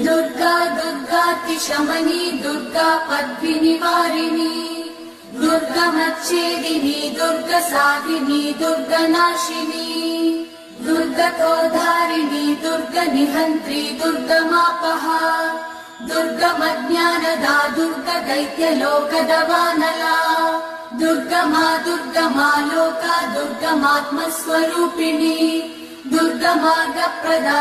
दुर्गा दुर्गातिशमनी दुर्गा पद्मिनिवारिणी दुर्गमच्छेदिनी दुर्गसाधिनी दुर्गनाशिनी दुर्गतोद्धारिणी दुर्गनिहन्त्री दुर्गमापहा दुर्गमज्ञानदा दुर्गदैत्यलोकदवानला दुर्गमा दुर्गमा लोका दुर्गमात्मस्वरूपिणी दुर्गमार्गप्रदा